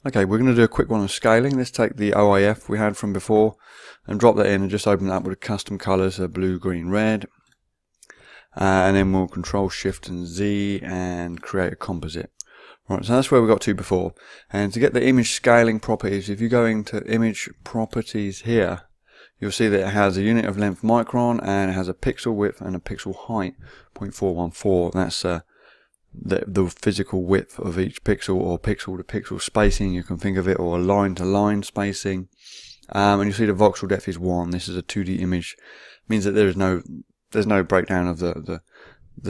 Okay, we're going to do a quick one on scaling. Let's take the OIF we had from before and drop that in and just open it up with a custom colors, so blue, green, red. And then we'll Control Shift and Z and create a composite. Right, so that's where we got to before. And to get the image scaling properties, if you go into image properties here, you'll see that it has a unit of length micron and it has a pixel width and a pixel height 0.414. That's the physical width of each pixel, or pixel to pixel spacing, you can think of it, or line to line spacing. And you see the voxel depth is 1. This is a 2D image. It means that there's no breakdown of the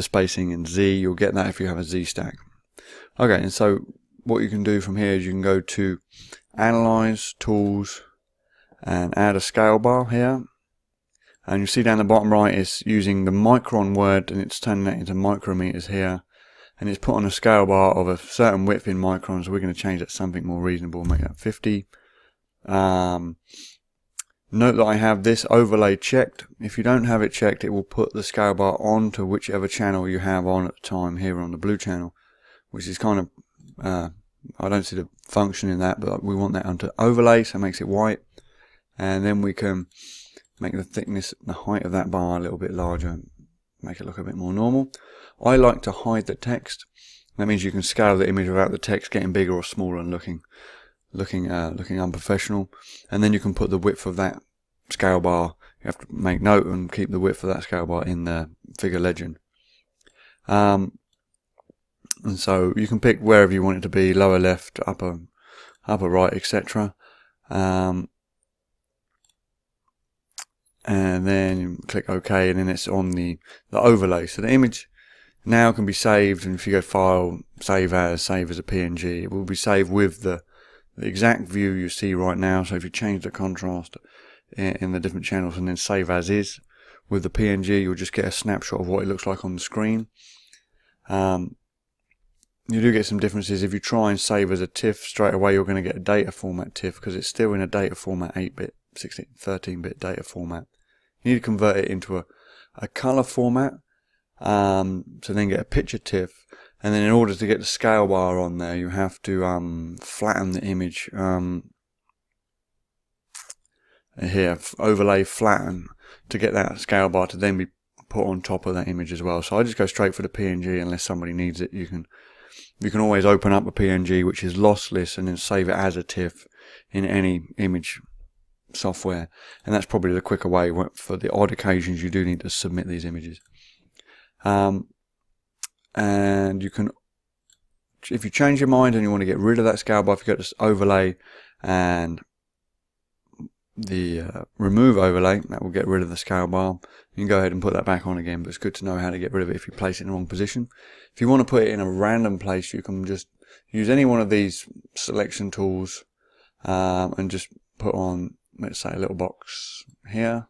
spacing in Z. You'll get that if you have a Z stack. Okay, and so what you can do from here is you can go to Analyze, Tools, and add a scale bar here. And you see down the bottom right it's using the micron word and it's turning that into micrometers here. And it's put on a scale bar of a certain width in microns, so we're going to change that to something more reasonable, make that 50. Note that I have this overlay checked. If you don't have it checked, it will put the scale bar onto whichever channel you have on at the time here on the blue channel, which is kind of, I don't see the function in that, but we want that onto overlay, so it makes it white. And then we can make the thickness, the height of that bar a little bit larger, make it look a bit more normal. I like to hide the text. That means you can scale the image without the text getting bigger or smaller and looking unprofessional. And then you can put the width of that scale bar. You have to make note and keep the width of that scale bar in the figure legend. And so you can pick wherever you want it to be, lower left, upper right, etc. And then you click OK, and then it's on the overlay. So the image now can be saved, and if you go File, Save as a PNG, it will be saved with the exact view you see right now. So if you change the contrast in the different channels and then Save As Is with the PNG, you'll just get a snapshot of what it looks like on the screen. You do get some differences. If you try and save as a TIFF, straight away you're going to get a data format TIFF because it's still in a data format 8-bit, 16, 13-bit data format. You need to convert it into a color format. To then get a picture TIFF, and then in order to get the scale bar on there, you have to flatten the image here, overlay flatten, to get that scale bar to then be put on top of that image as well. So I just go straight for the PNG unless somebody needs it. You can always open up a PNG which is lossless and then save it as a TIFF in any image software, and that's probably the quicker way for the odd occasions you do need to submit these images. And you can, if you change your mind and you want to get rid of that scale bar, if you go to overlay and the remove overlay, that will get rid of the scale bar. You can go ahead and put that back on again, but it's good to know how to get rid of it if you place it in the wrong position. If you want to put it in a random place, you can just use any one of these selection tools and just put on, let's say, a little box here.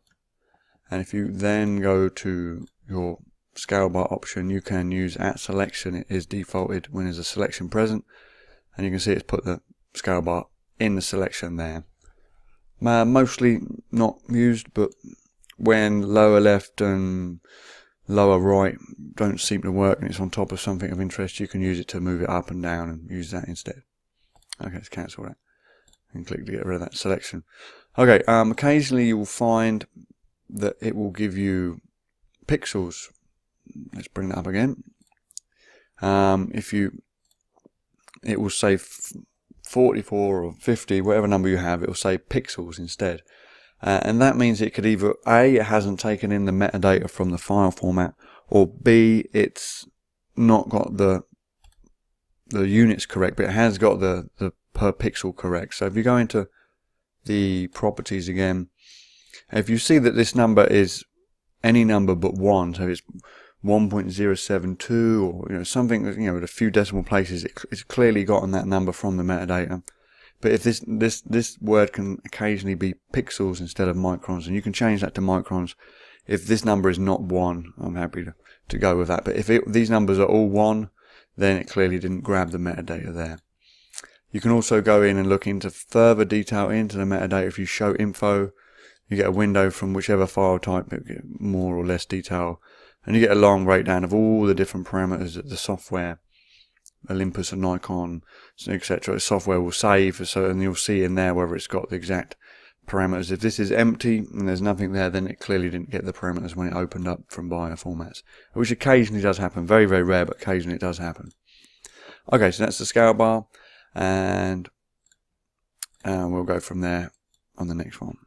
And if you then go to your scale bar option, you can use @selection. It is defaulted when there's a selection present, and you can see it's put the scale bar in the selection there. Mostly not used, but when lower left and lower right don't seem to work and it's on top of something of interest, you can use it to move it up and down and use that instead. Okay, let's cancel that and click to get rid of that selection. Okay, occasionally you will find that it will give you pixels. Let's bring that up again. It will say 44 or 50, whatever number you have, it will say pixels instead. And that means it could either A, it hasn't taken in the metadata from the file format, or B, it's not got the units correct, but it has got the per pixel correct. So if you go into the properties again, if you see that this number is any number but 1, so it's 1.072 or something, with a few decimal places, it's clearly gotten that number from the metadata. But if this word can occasionally be pixels instead of microns, and you can change that to microns. If this number is not 1, I'm happy to go with that. But if these numbers are all 1, then it clearly didn't grab the metadata there. You can also go in and look into further detail into the metadata. If you show info, you get a window from whichever file type, it get more or less detail, and you get a long breakdown of all the different parameters that the software Olympus or Nikon, etc. Software will save, and you'll see in there whether it's got the exact parameters. If this is empty and there's nothing there, then it clearly didn't get the parameters when it opened up from buyer formats, which occasionally does happen. Very, very rare, but occasionally it does happen. Okay, so that's the scale bar, and we'll go from there on the next one.